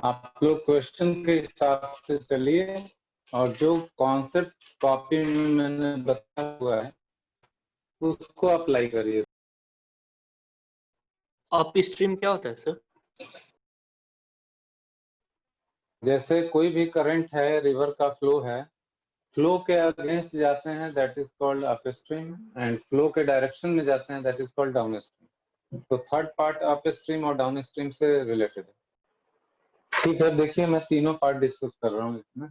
आप लोग क्वेश्चन के हिसाब से चलिए और जो कॉन्सेप्ट कॉपी में मैंने बताया हुआ है उसको अप्लाई करिए। अप स्ट्रीम क्या होता है सर? जैसे कोई भी करंट है, रिवर का फ्लो है, फ्लो के अगेंस्ट जाते हैं that is called up stream, and flow के डायरेक्शन में जाते हैं that is called down stream. तो थर्ड पार्ट अप स्ट्रीम और डाउन स्ट्रीम से रिलेटेड है। ठीक है, देखिए मैं तीनों पार्ट डिस्कस कर रहा हूँ इसमें।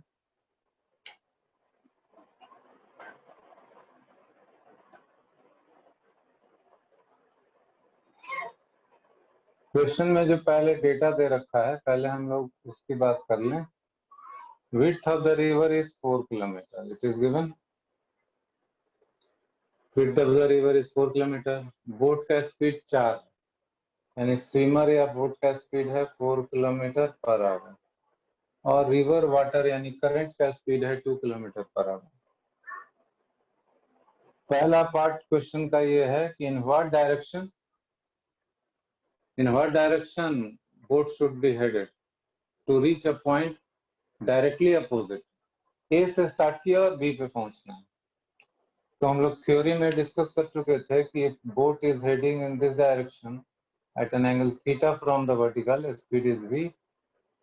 क्वेश्चन में जो पहले डेटा दे रखा है, पहले हम लोग उसकी बात कर लें। width of the river is 4 kilometer. It is given. width of the river is 4 kilometer. Boat का स्पीड 4, यानी स्विमर या बोट का स्पीड है 4 किलोमीटर पर आवर, और रिवर वाटर यानी करंट का स्पीड है 2 किलोमीटर पर आवर। पहला पार्ट क्वेश्चन का ये है कि in what direction boat should be headed to reach a point directly opposite. A से स्टार्ट किया और बी पे पहुंचना है। तो हम लोग थ्योरी में डिस्कस कर चुके थे कि boat is heading in this direction at an angle theta from the vertical, speed is v,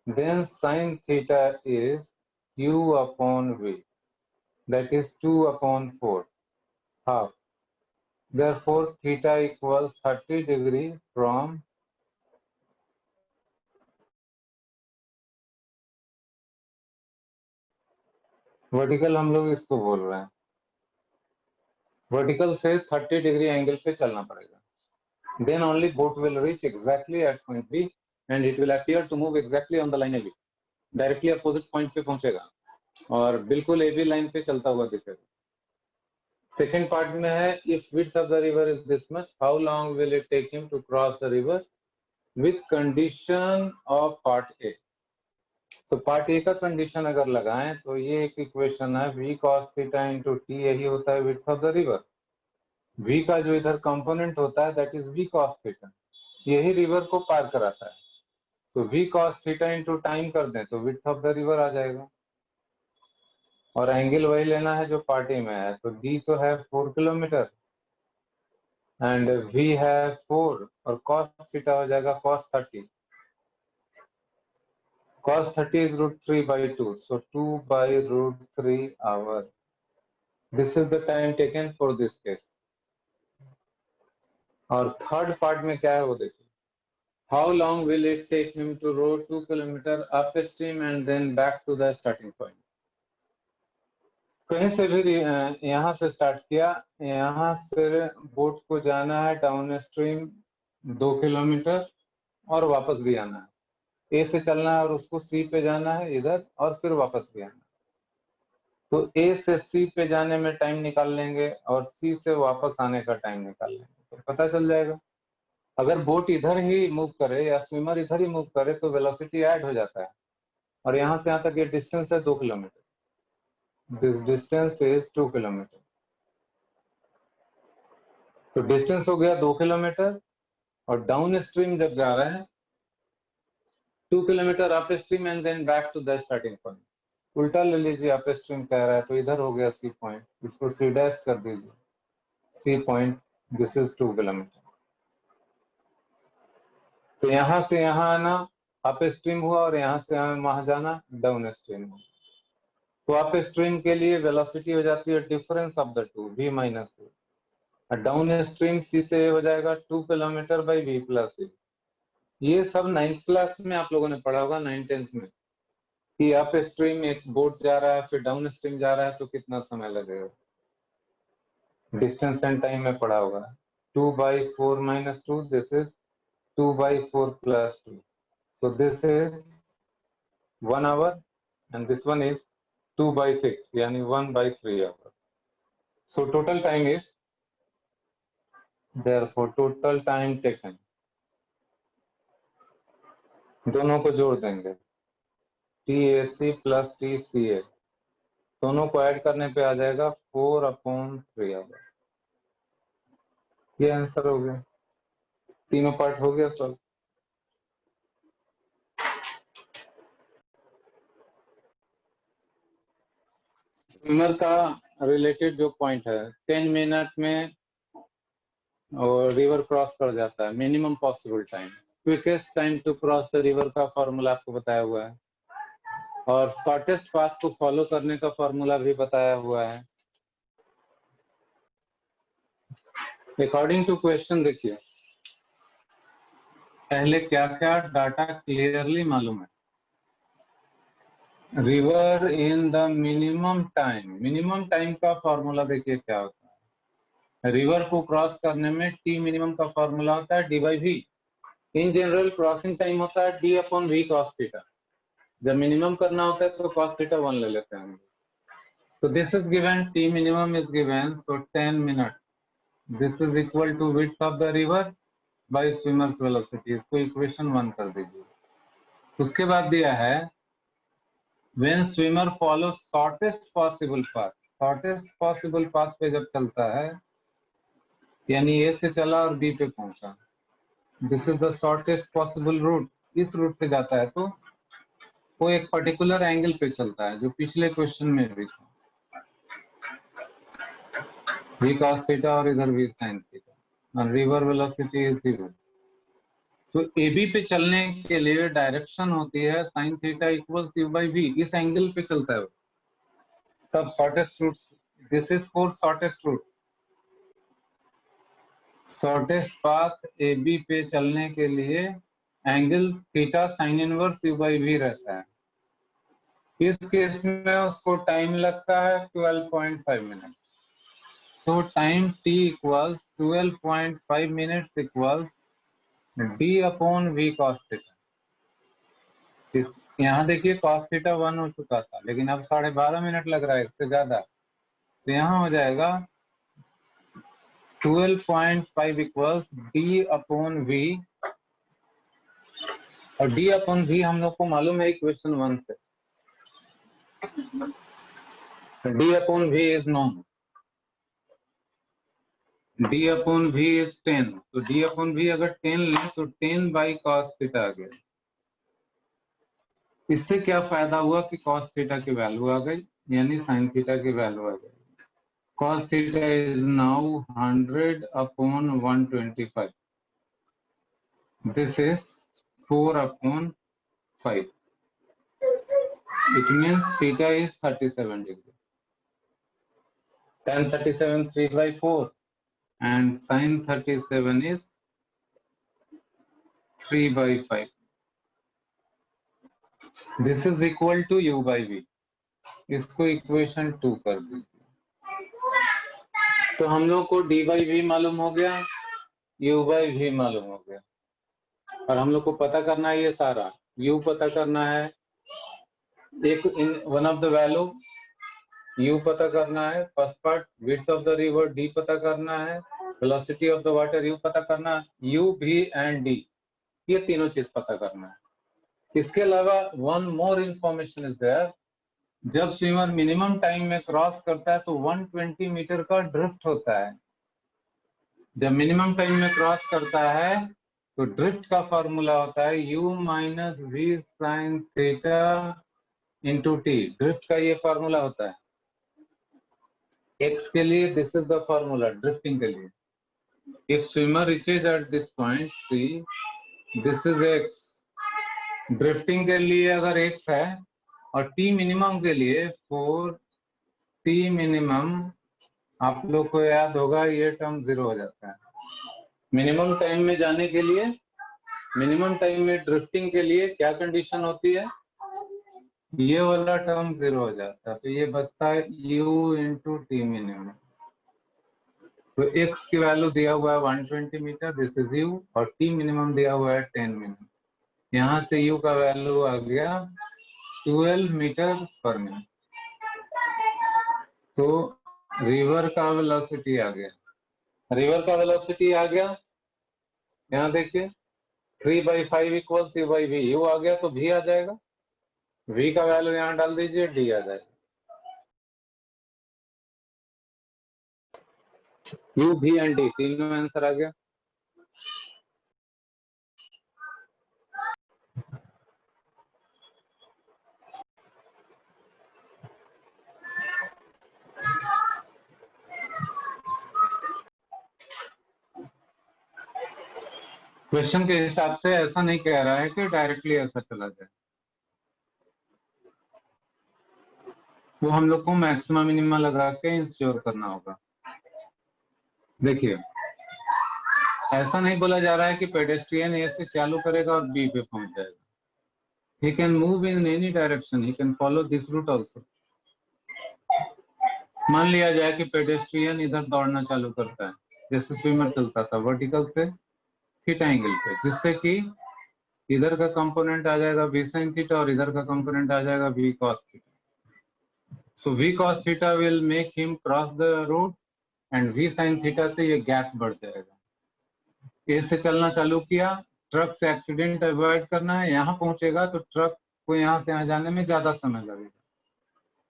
then sin theta is q upon v, that is 2 upon 4 half. Therefore theta equals 30 degree from vertical, हम लोग इसको बोल रहे हैं vertical से 30 degree angle पे चलना पड़ेगा। then only boat will reach exactly at point B and it will appear to move exactly on the line AB, directly opposite point पे पहुंचेगा और बिल्कुल AB लाइन पे चलता हुआ दिखेगा। सेकेंड पार्ट में है if width of the river is this much, how long will it take him to cross the river with condition of part A। तो पार्ट ए का कंडीशन अगर लगाएं तो ये एक इक्वेशन है v cos theta into T, यही होता है width of the river। v का जो इधर कंपोनेंट होता है that is v cos theta, यही रिवर को पार कराता है। तो v cos theta into time कर दें तो width of the river आ जाएगा, और एंगल वही लेना है जो पार्ट ए में है। तो d तो है 4 किलोमीटर एंड v है 4 और cos थीटा हो जाएगा cos 30। cos 30 is √3/2, so 2/√3 hour. This is the time taken for this case. और थर्ड पार्ट में क्या है वो देखिए, how long will it take him to row 2 kilometer upstream and then back to the starting point। कहीं से भी यहाँ से स्टार्ट किया, यहाँ से बोट को जाना है डाउन स्ट्रीम 2 किलोमीटर और वापस भी आना है। ए से चलना है और उसको सी पे जाना है इधर और फिर वापस भी आना है। तो ए से सी पे जाने में टाइम निकाल लेंगे और सी से वापस आने का टाइम निकाल लेंगे, तो पता चल जाएगा। अगर बोट इधर ही मूव करे या स्विमर इधर ही मूव करे तो वेलोसिटी ऐड हो जाता है, और यहाँ से यहाँ तक ये डिस्टेंस है 2 kilometre. This distance is 2 kilometre. तो डिस्टेंस हो गया 2 किलोमीटर, और डाउन स्ट्रीम जब जा रहे हैं 2 kilometre upstream and then back to the starting point. उल्टा ले लीजिए, अप स्ट्रीम कह रहा है तो इधर हो गया सी पॉइंट, इसको सी डैश कर दीजिए, C point, this is 2 kilometre. तो यहाँ से यहाँ आना अप स्ट्रीम हुआ और यहाँ से वहां जाना डाउन स्ट्रीम हुआ। तो अप स्ट्रीम के लिए वेलोसिटी हो जाती है difference of the two, v minus A. Down stream C से हो जाएगा 2 kilometre by v plus A. ये सब 9th क्लास में आप लोगों ने पढ़ा होगा, 9th 10th में, कि अप स्ट्रीम एक बोट जा रहा है फिर डाउन स्ट्रीम जा रहा है तो कितना समय लगेगा, डिस्टेंस एंड टाइम में पढ़ा होगा। 2/4 minus 2, this is 2/4 plus 2, so this is 1 hour and this one is 2/6 यानी 1/3 hour। So total time is, therefore total time taken, दोनों को जोड़ देंगे, TAC plus TCA, दोनों को ऐड करने पे आ जाएगा 4/3 hour। ये आंसर हो गया, तीनों पार्ट हो गया सर। स्विमर का रिलेटेड जो पॉइंट है 10 मिनट में और रिवर क्रॉस कर जाता है, minimum possible time. Quickest time to cross the river का फॉर्मूला आपको बताया हुआ है, और शॉर्टेस्ट पाथ को फॉलो करने का फॉर्मूला भी बताया हुआ है। अकॉर्डिंग टू क्वेश्चन देखिए पहले क्या क्या डाटा क्लियरली मालूम है। River in the minimum time का फॉर्मूला देखिए क्या होता है। रिवर को क्रॉस करने में टी मिनिमम का फॉर्मूला होता है D by V. In general crossing time होता है D upon V cos theta. जब मिनिमम करना होता है तो कॉस थीटा 1 ले लेते हैं। तो this is given, T minimum is given, so 10 minute, this is equal to width of the river by swimmer's velocity. इसको इक्वेशन 1 कर दीजिए। उसके बाद दिया है when swimmer follows shortest possible path, shortest possible path पे जब चलता है, यानी ए से चला और बी पे पहुंचा, this is the shortest possible route, इस रूट से जाता है तो वो एक पर्टिकुलर एंगल पे चलता है, जो पिछले क्वेश्चन में भी था, v cos थीटा और इधर v sin थीटा, और रिवर वेलोसिटी इज 0। तो ए बी पे चलने के लिए डायरेक्शन होती है sin theta equals u by v, इस एंगल पे चलता है तब shortest route, this is for shortest route. Shortest path A B पे चलने के लिए angle theta sine inverse U by V रहता है। इस केस में उसको टाइम लगता है 12.5 मिनट। तो time T equals 12.5 minute equals D upon V cos theta. यहाँ देखिए कॉस थीटा 1 हो चुका था, लेकिन अब 12.5 मिनट लग रहा है, इससे ज्यादा। तो यहाँ हो जाएगा 12.5 इक्वल्स डी अपॉन वी, और डी अपॉन वी हम लोग को मालूम है इक्वेशन 1 से, D upon V is known, D upon V is 10। तो डी अपॉन वी अगर 10 लें तो 10 बाई कॉस थीटा आ गया। इससे क्या फायदा हुआ कि कॉस थीटा की वैल्यू आ गई, यानी साइन थीटा की वैल्यू आ गई। cos theta is now 100 upon 125. This is 4 upon 5. It means theta is 37 degree. Tan 37 3 by 4 and sin 37 is 3 by 5. This is equal to u by v. इसको equation 2 कर दीजिए। तो हम लोग को d by v मालूम हो गया, u by v मालूम हो गया, और हम लोग को पता करना है ये सारा, u पता करना है, एक in one of the value u पता करना है, first part width of the river d पता करना है, velocity of the water u पता करना है, u v एंड d, ये तीनों चीज पता करना है। इसके अलावा one more information is there, जब स्विमर मिनिमम टाइम में क्रॉस करता है तो 120 मीटर का ड्रिफ्ट होता है। जब मिनिमम टाइम में क्रॉस करता है तो ड्रिफ्ट का फॉर्मूला होता है u minus v sine theta into t. Drift का ये फॉर्मूला होता है x के लिए, this is the formula drifting के लिए। If swimmer reaches at this point C, this is x, drifting के लिए अगर x है, और t मिनिमम के लिए 4t मिनिमम, आप लोग को याद होगा ये टर्म 0 हो जाता है। मिनिमम टाइम में जाने के लिए, मिनिमम टाइम में ड्रिफ्टिंग के लिए क्या कंडीशन होती है, ये वाला टर्म 0 हो जाता है, तो ये बचता है u इंटू टी मिनिमम। तो x की वैल्यू दिया हुआ है 120 मीटर, दिस इज u, और t मिनिमम दिया हुआ है 10 मिनट। यहाँ से u का वैल्यू आ गया 12 मीटर पर मिनट। तो रिवर का वेलोसिटी आ गया, रिवर का वेलोसिटी आ गया, यहाँ देखिए 3 by 5 equals u by V, U आ गया तो v आ जाएगा, v का वैल्यू यहाँ डाल दीजिए, d आ जाएगा, u v एंड d तीनों आंसर आ गया। क्वेश्चन के हिसाब से ऐसा नहीं कह रहा है कि डायरेक्टली ऐसा चला जाए, वो हम लोग को मैक्सिमम मिनिमा लगा के इंश्योर करना होगा। देखिए, ऐसा नहीं बोला जा रहा है कि पेडेस्ट्रियन ए से चालू करेगा और बी पे पहुंच जाएगा। He can move in any direction. He can follow this route also. मान लिया जाए कि पेडेस्ट्रियन इधर दौड़ना चालू करता है, जैसे स्विमर चलता था वर्टिकल से थीटा एंगल पे, जिससे कि इधर का कंपोनेंट आ जाएगा v sin थीटा और इधर का कंपोनेंट आ जाएगा v cos theta. So v cos theta will make him cross the road and v sin theta से ये गैप बढ़ जाएगा। ए से चलना चालू किया, ट्रक से एक्सीडेंट अवॉइड करना है, यहाँ पहुंचेगा तो ट्रक को यहाँ से यहाँ जाने में ज्यादा समय लगेगा।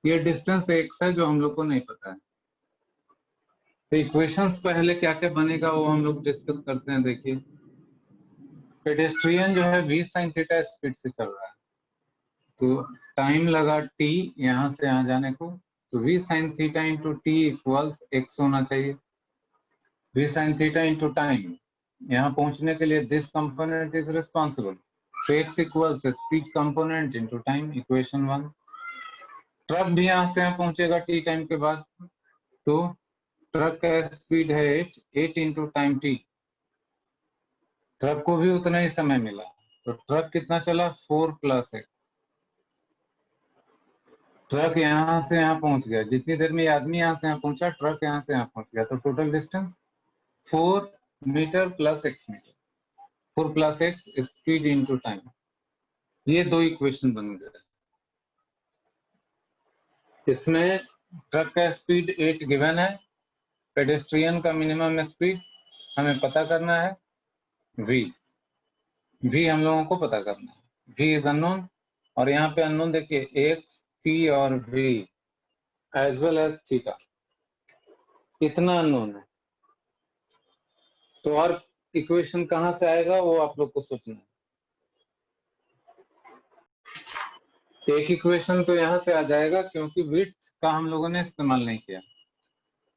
ये डिस्टेंस एक्स है जो हम लोग को नहीं पता है। तो इक्वेशंस पहले क्या क्या बनेगा वो हम लोग डिस्कस करते हैं। देखिए, पेडेस्ट्रियन जो है v sin थीटा स्पीड से चल रहा है, तो टाइम लगा t यहाँ से यहाँ जाने को, तो v sin theta into T equals x होना चाहिए। v sin theta into time, यहाँ पहुंचने के लिए दिस कंपोनेंट इज रिस्पॉन्सिबल, तो x equals speed component into time, equation 1। Truck भी यहाँ से यहाँ पहुंचेगा t टाइम के बाद, तो ट्रक का स्पीड है 8 इंटू टाइम टी, ट्रक को भी उतना ही समय मिला, तो ट्रक कितना चला 4 प्लस एक्स। ट्रक यहाँ से यहाँ पहुंच गया, जितनी देर में आदमी यहाँ से यहाँ पहुंचा ट्रक यहाँ से यहाँ पहुंच गया, तो total distance 4 metre plus x metre, 4 plus x speed into time. ये दो इक्वेशन बन गए। इसमें ट्रक का स्पीड 8 गिवन है, पेडेस्ट्रियन का मिनिमम स्पीड हमें पता करना है, v हम लोगों को पता करना है, v इज अननोन, और यहाँ पे अननोन देखिए x, t और v as well as theta, इतना अननोन है। तो और इक्वेशन कहाँ से आएगा वो आप लोग को सोचना है। एक इक्वेशन तो यहाँ से आ जाएगा क्योंकि विड्थ का हम लोगों ने इस्तेमाल नहीं किया,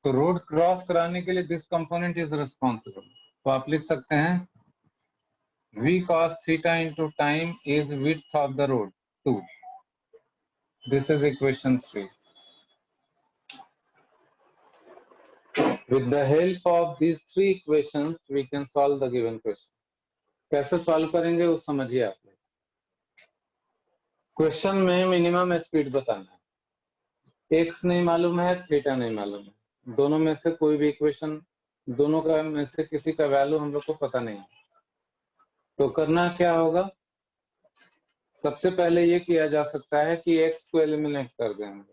तो रोड क्रॉस कराने के लिए दिस कंपोनेंट इज रिस्पॉन्सिबल, तो आप लिख सकते हैं v cos theta into time is width of the road 2. This is equation 3. With the help of these three equations, we can solve the given question. कैसे solve करेंगे वो समझिए आप लोग। क्वेश्चन में मिनिमम स्पीड बताना है, x नहीं मालूम है, थीटा नहीं मालूम है, दोनों में से कोई भी इक्वेशन, दोनों का में से किसी का वैल्यू हम लोग को पता नहीं है, तो करना क्या होगा। सबसे पहले ये किया जा सकता है कि x को एलिमिनेट कर देंगे।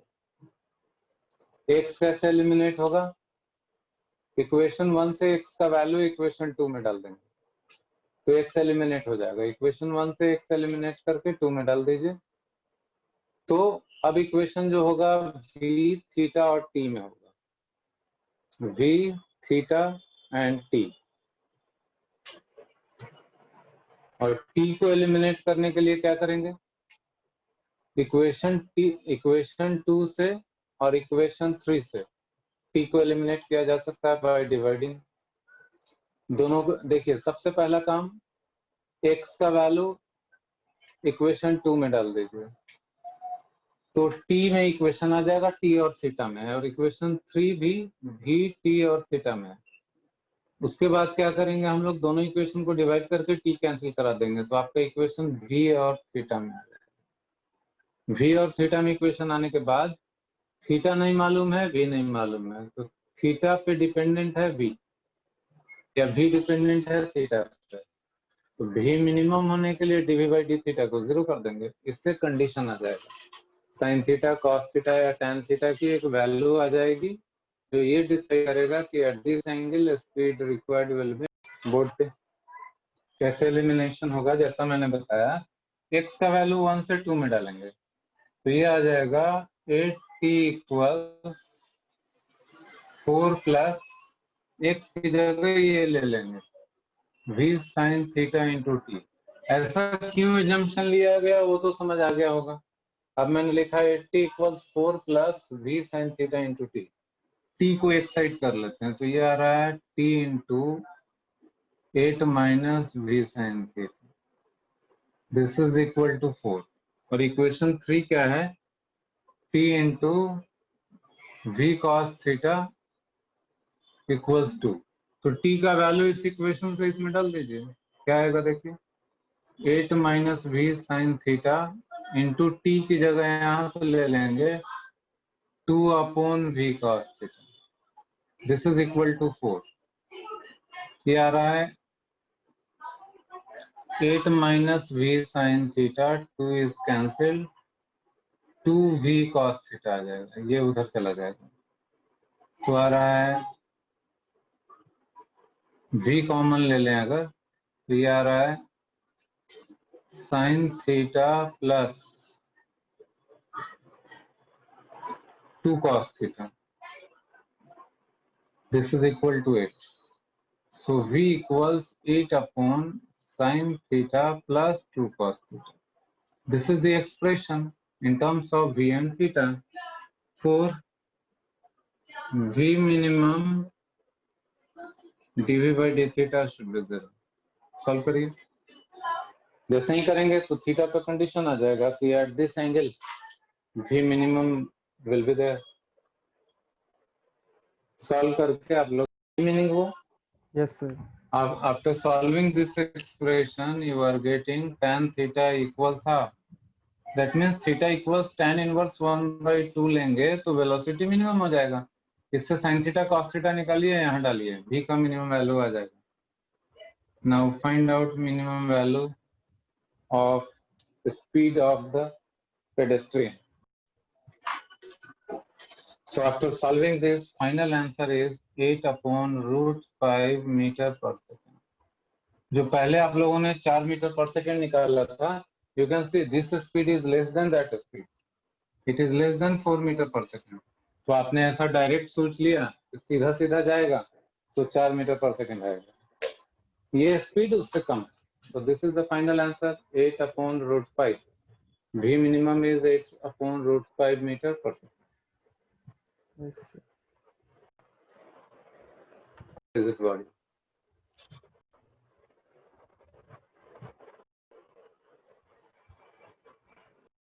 x कैसे एलिमिनेट होगा, इक्वेशन 1 से x का वैल्यू इक्वेशन 2 में डाल देंगे, तो x एलिमिनेट हो जाएगा। इक्वेशन 1 से x एलिमिनेट करके 2 में डाल दीजिए, तो अब इक्वेशन जो होगा v थीटा और t में होगा, v थीटा एंड t, और t को एलिमिनेट करने के लिए क्या करेंगे, इक्वेशन 2 से और इक्वेशन 3 से t को एलिमिनेट किया जा सकता है बाय डिवाइडिंग दोनों को। देखिए, सबसे पहला काम x का वैल्यू इक्वेशन 2 में डाल दीजिए, तो t में इक्वेशन आ जाएगा, t और थीटा में है, और इक्वेशन 3 भी v t और थीटा में है। उसके बाद क्या करेंगे हम लोग, दोनों इक्वेशन को डिवाइड करके t कैंसिल करा देंगे, तो आपका इक्वेशन v और थीटा में आ जाएगा। v और थीटा में इक्वेशन आने के बाद थीटा नहीं मालूम है, v नहीं मालूम है, तो थीटा पे डिपेंडेंट है v, या v डिपेंडेंट है थीटा पे, तो v मिनिमम होने के लिए dv बाई डी थीटा को 0 कर देंगे, इससे कंडीशन आ जाएगा साइन थीटा, कॉस थीटा या टैन थीटा की एक वैल्यू आ जाएगी जो ये डिसाइड करेगा कि at this angle speed required will be. Board पे कैसे एलिमिनेशन होगा, जैसा मैंने बताया, x का वैल्यू 1 से 2 में डालेंगे, तो ये आ जाएगा 8t इक्वल 4 प्लस x की जगह ये ले लेंगे v sin theta into T. ऐसा क्यों एजम्पशन लिया गया वो तो समझ आ गया होगा। अब मैंने लिखा है 80 equals 4 plus v sin theta into T, T को एक साइड कर लेते हैं, तो ये आ रहा है t into 8 minus v sin theta. This is equal to 4. और इक्वेशन 3 क्या है? t into v cos theta equals 2. तो t का वैल्यू इस इक्वेशन से इसमें डाल दीजिए, क्या आएगा देखिए, 8 minus v sin theta into t की जगह यहाँ से ले लेंगे 2 upon v cos theta. This is equal to 4. ये आ रहा है 8 minus v sin theta, 2 is cancel, 2v cos theta आ जाएगा, ये उधर चला जाएगा. तो आ रहा है v कॉमन ले लें अगर, तो ये आ रहा है sin theta plus 2 cos theta. This is equal to 8. So v equals 8 upon sin theta plus 2 cos theta. This is the expression in terms of v and theta for v minimum dv by d theta should be 0. Solve करिए. जैसे ही करेंगे तो theta पे condition आ जाएगा कि at this angle v minimum will be there. Solve करके आप लोग मीनिंग वो. Yes, sir. After solving this expression, you are getting tan theta equals half. That means theta equals tan inverse 1/2 लेंगे तो velocity minimum हो जाएगा. इससे sin theta cos theta निकालिए, यहाँ डालिए, v का मिनिमम वैल्यू आ जाएगा. Now find out minimum value of the speed of the pedestrian. So after solving this, final answer is 8 upon root 5 meter per second. जो पहले आप लोगों ने 4 मीटर पर सेकेंड निकाला था, you can see this speed is less than that speed. It is less than 4 metre पर second. तो आपने ऐसा डायरेक्ट सोच लिया, सीधा सीधा जाएगा तो 4 मीटर पर सेकेंड आएगा. ये स्पीड उससे कम है. So this is the final answer, 8 upon root 5. V minimum is 8 upon root 5 meter per second. Yes, sir. Is it body?